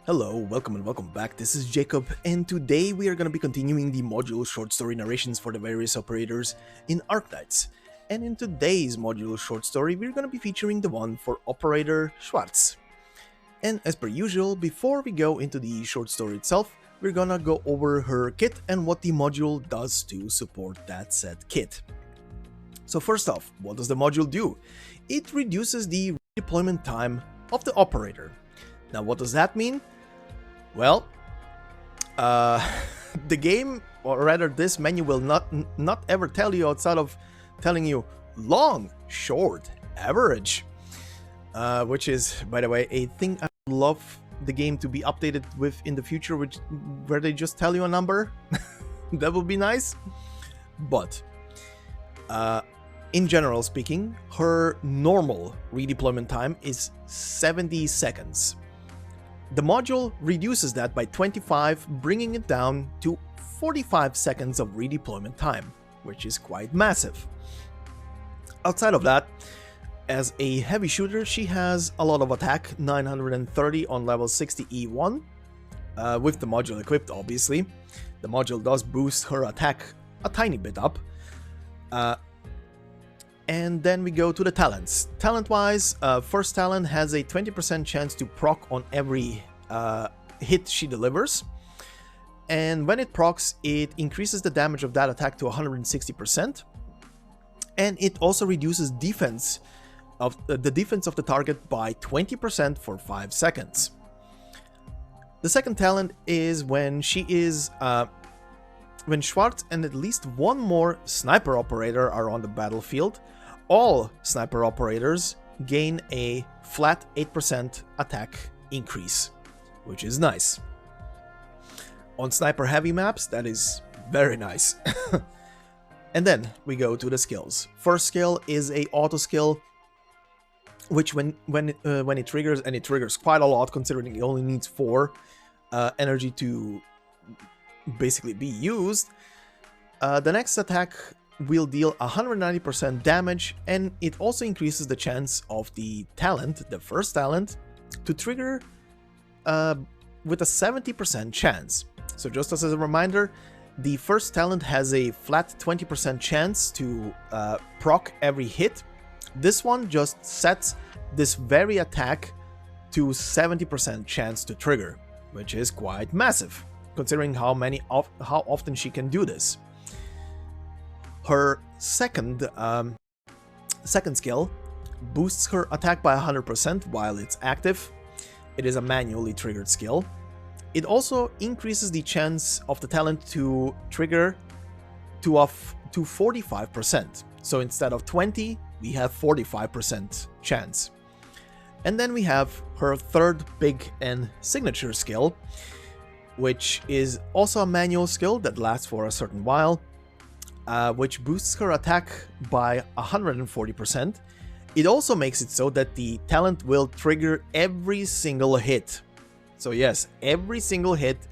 Hello, welcome and welcome back. This is Jacob, and today we are going to be continuing the module short story narrations for the various operators in Arknights. And in today's module short story, we're going to be featuring the one for operator Schwarz. And as per usual, before we go into the short story itself, we're gonna go over her kit and what the module does to support that said kit. So first off, what does the module do? It reduces the redeployment time of the operator. Now what does that mean? Well, the game, or rather this menu, will not ever tell you outside of telling you long, short, average. Which is, by the way, a thing I would love the game to be updated with in the future, where they just tell you a number. That would be nice. But, in general speaking, her normal redeployment time is 70 seconds. The module reduces that by 25, bringing it down to 45 seconds of redeployment time, which is quite massive. Outside of that, as a heavy shooter, she has a lot of attack, 930 on level 60 E1, with the module equipped, obviously. The module does boost her attack a tiny bit up. And then we go to the talents. Talent-wise, first talent has a 20% chance to proc on every hit she delivers. And when it procs, it increases the damage of that attack to 160%. And it also reduces defense of the defense of the target by 20% for 5 seconds. The second talent is when she is when Schwarz and at least one more sniper operator are on the battlefield, all sniper operators gain a flat 8% attack increase, which is nice. On sniper heavy maps, that is very nice. And then we go to the skills. First skill is a auto skill, which when it triggers, and it triggers quite a lot considering it only needs 4 energy to basically be used. The next attack will deal 190% damage, and it also increases the chance of the talent, the first talent, to trigger with a 70% chance. So just as a reminder, the first talent has a flat 20% chance to proc every hit. This one just sets this very attack to 70% chance to trigger, which is quite massive, considering how often she can do this. Her second skill boosts her attack by 100% while it's active. It is a manually triggered skill. It also increases the chance of the talent to trigger to 45%. So instead of 20, we have 45% chance. And then we have her third big and signature skill, which is also a manual skill that lasts for a certain while, which boosts her attack by 140%. It also makes it so that the talent will trigger every single hit. So yes, every single hit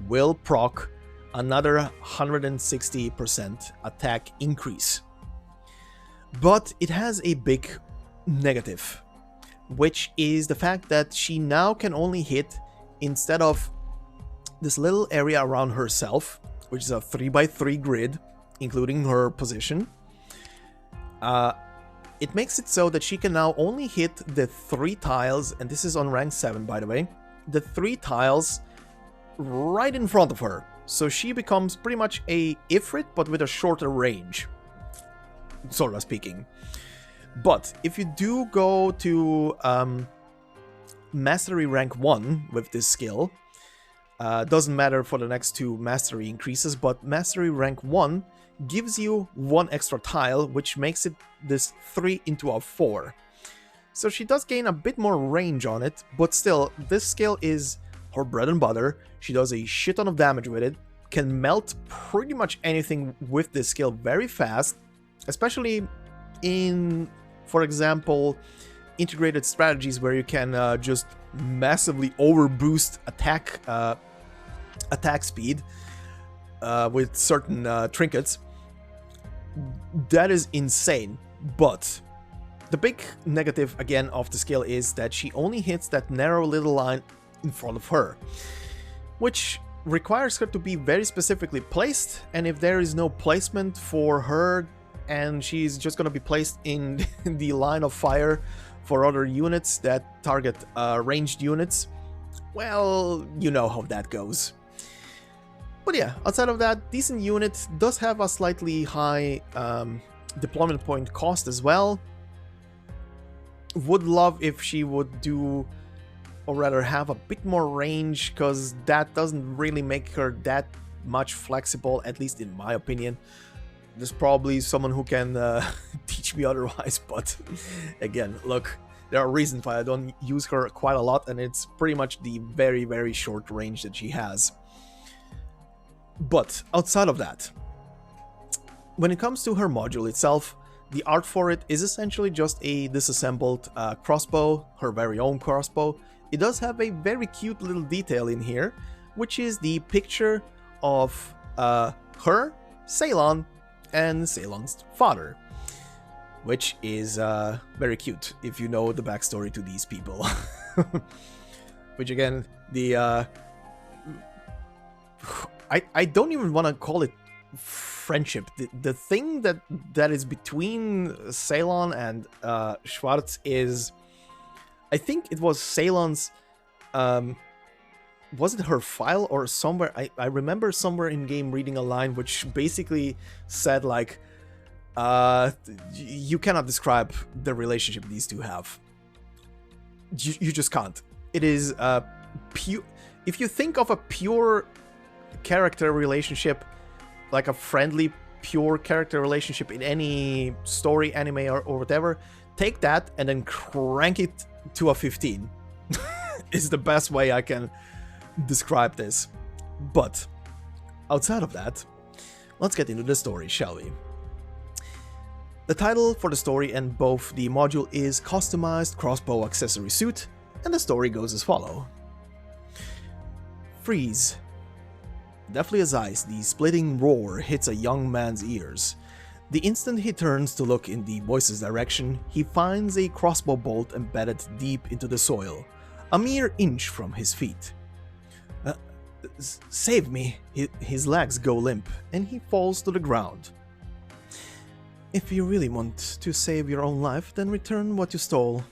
will proc another 160% attack increase. But it has a big negative, which is the fact that she now can only hit, instead of this little area around herself, which is a 3x3 grid, including her position, it makes it so that she can now only hit the 3 tiles, and this is on rank 7 by the way, the 3 tiles right in front of her. So she becomes pretty much a Ifrit, but with a shorter range, sort of speaking. But if you do go to Mastery rank 1 with this skill, doesn't matter for the next 2 Mastery increases, but Mastery rank 1 gives you 1 extra tile, which makes it this 3 into a 4. So she does gain a bit more range on it, but still, this skill is her bread and butter. She does a shit ton of damage with it, can melt pretty much anything with this skill very fast, especially in, for example, integrated strategies where you can just massively overboost attack speed with certain trinkets. That is insane. But the big negative again of the skill is that she only hits that narrow little line in front of her, which requires her to be very specifically placed, and if there is no placement for her and she's just gonna be placed in the line of fire for other units that target ranged units, well, you know how that goes. But yeah, outside of that, decent unit, does have a slightly high deployment point cost as well. Would love if she would do, or rather have a bit more range, because that doesn't really make her that much flexible, at least in my opinion. There's probably someone who can teach me otherwise, but again, look, there are reasons why I don't use her quite a lot, and it's pretty much the very, very short range that she has. But outside of that, when it comes to her module itself, the art for it is essentially just a disassembled crossbow, her very own crossbow. It does have a very cute little detail in here, which is the picture of her, Ceylon, and Ceylon's father, which is very cute if you know the backstory to these people. Which again, the I don't even want to call it friendship. The thing that is between Ceylon and Schwarz is, I think it was Ceylon's, was it her file or somewhere? I remember somewhere in game reading a line which basically said like, you cannot describe the relationship these two have. You just can't. It is pure. If you think of a pure character relationship, like a friendly, pure character relationship in any story, anime, or whatever, take that and then crank it to a 15. Is the best way I can describe this. But outside of that, let's get into the story, shall we? The title for the story and both the module is Customized Crossbow Accessory Suit, and the story goes as follows. Freeze. Deathly as ice, the splitting roar hits a young man's ears. The instant he turns to look in the voice's direction, he finds a crossbow bolt embedded deep into the soil, a mere inch from his feet. Save me! His legs go limp, and he falls to the ground. If you really want to save your own life, then return what you stole.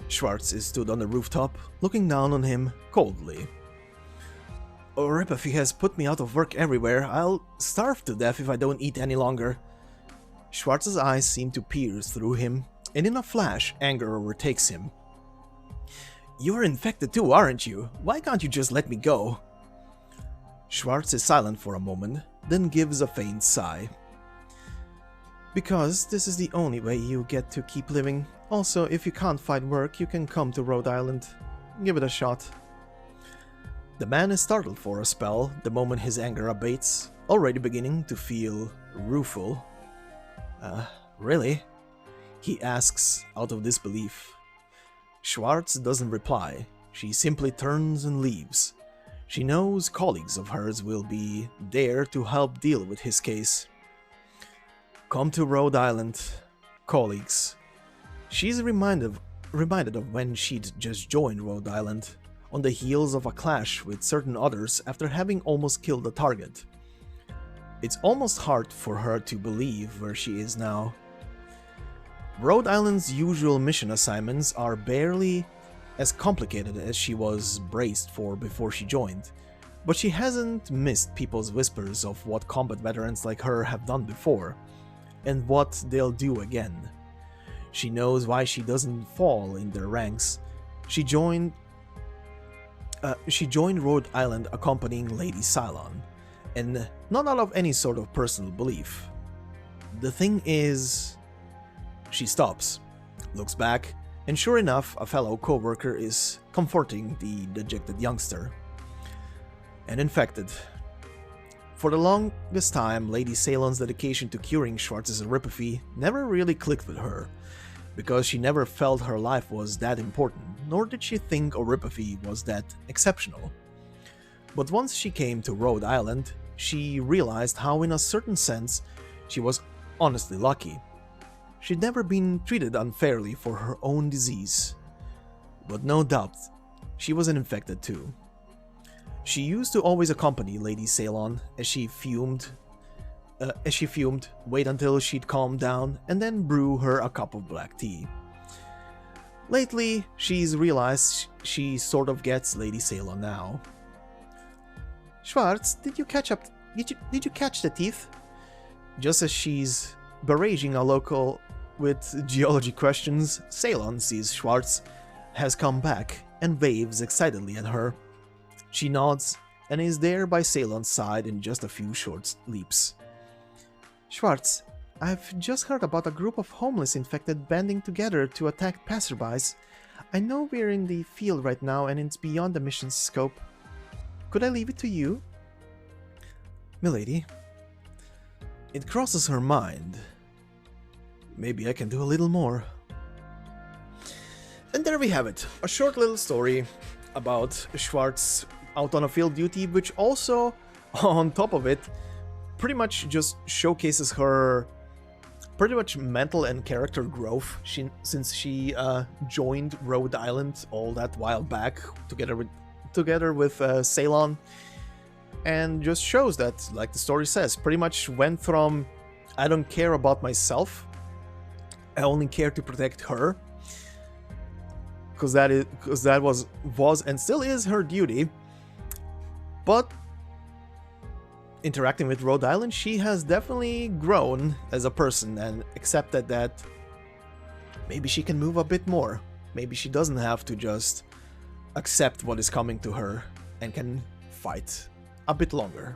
Schwarz stood on the rooftop, looking down on him coldly. Oripathy has put me out of work everywhere. I'll starve to death if I don't eat any longer. Schwarz's eyes seem to pierce through him, and in a flash, anger overtakes him. You're infected too, aren't you? Why can't you just let me go? Schwarz is silent for a moment, then gives a faint sigh. Because this is the only way you get to keep living. Also, if you can't find work, you can come to Rhode Island. Give it a shot. The man is startled for a spell the moment his anger abates, already beginning to feel rueful. Really? He asks out of disbelief. Schwarz doesn't reply. She simply turns and leaves. She knows colleagues of hers will be there to help deal with his case. Come to Rhode Island. Colleagues. She's reminded of when she'd just joined Rhode Island, on the heels of a clash with certain others after having almost killed the target. It's almost hard for her to believe where she is now. Rhode Island's usual mission assignments are barely as complicated as she was braced for before she joined, but she hasn't missed people's whispers of what combat veterans like her have done before, and what they'll do again. She knows why she doesn't fall in their ranks. She joined Rhode Island accompanying Lady Ceylon, and not out of any sort of personal belief. The thing is... She stops, looks back, and sure enough, a fellow co-worker is comforting the dejected youngster. And infected. For the longest time, Lady Ceylon's dedication to curing Schwarz's oripathy never really clicked with her, because she never felt her life was that important, nor did she think oripathy was that exceptional. But once she came to Rhode Island, she realized how, in a certain sense, she was honestly lucky. She'd never been treated unfairly for her own disease. But no doubt, she wasn't infected too. She used to always accompany Lady Ceylon as she fumed, wait until she'd calm down, and then brew her a cup of black tea. Lately, she's realized she sort of gets Lady Ceylon now. Schwarz, did you catch the teeth? Just as she's barraging a local with geology questions, Ceylon sees Schwarz has come back and waves excitedly at her. She nods and is there by Ceylon's side in just a few short leaps. Schwarz, I've just heard about a group of homeless infected banding together to attack passerbys. I know we're in the field right now and it's beyond the mission's scope. Could I leave it to you? Milady. It crosses her mind. Maybe I can do a little more. And there we have it. A short little story about Schwarz out on a field duty, which also, on top of it, pretty much just showcases her pretty much mental and character growth since she joined Rhode Island all that while back together with Ceylon, and just shows that, like the story says, pretty much went from I don't care about myself, I only care to protect her, because that was and still is her duty. But interacting with Rhode Island, she has definitely grown as a person and accepted that maybe she can move a bit more. Maybe she doesn't have to just accept what is coming to her and can fight a bit longer.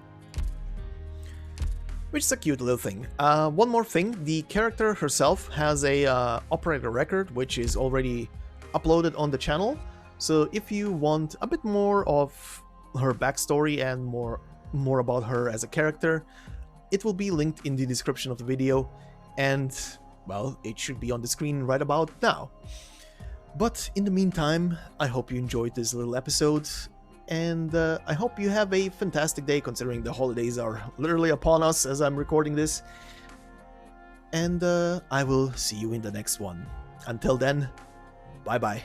Which is a cute little thing. One more thing, the character herself has a operator record, which is already uploaded on the channel. So if you want a bit more of her backstory and more about her as a character, it will be linked in the description of the video, and well, it should be on the screen right about now. But in the meantime, I hope you enjoyed this little episode, and I hope you have a fantastic day considering the holidays are literally upon us as I'm recording this, and I will see you in the next one. Until then, bye bye.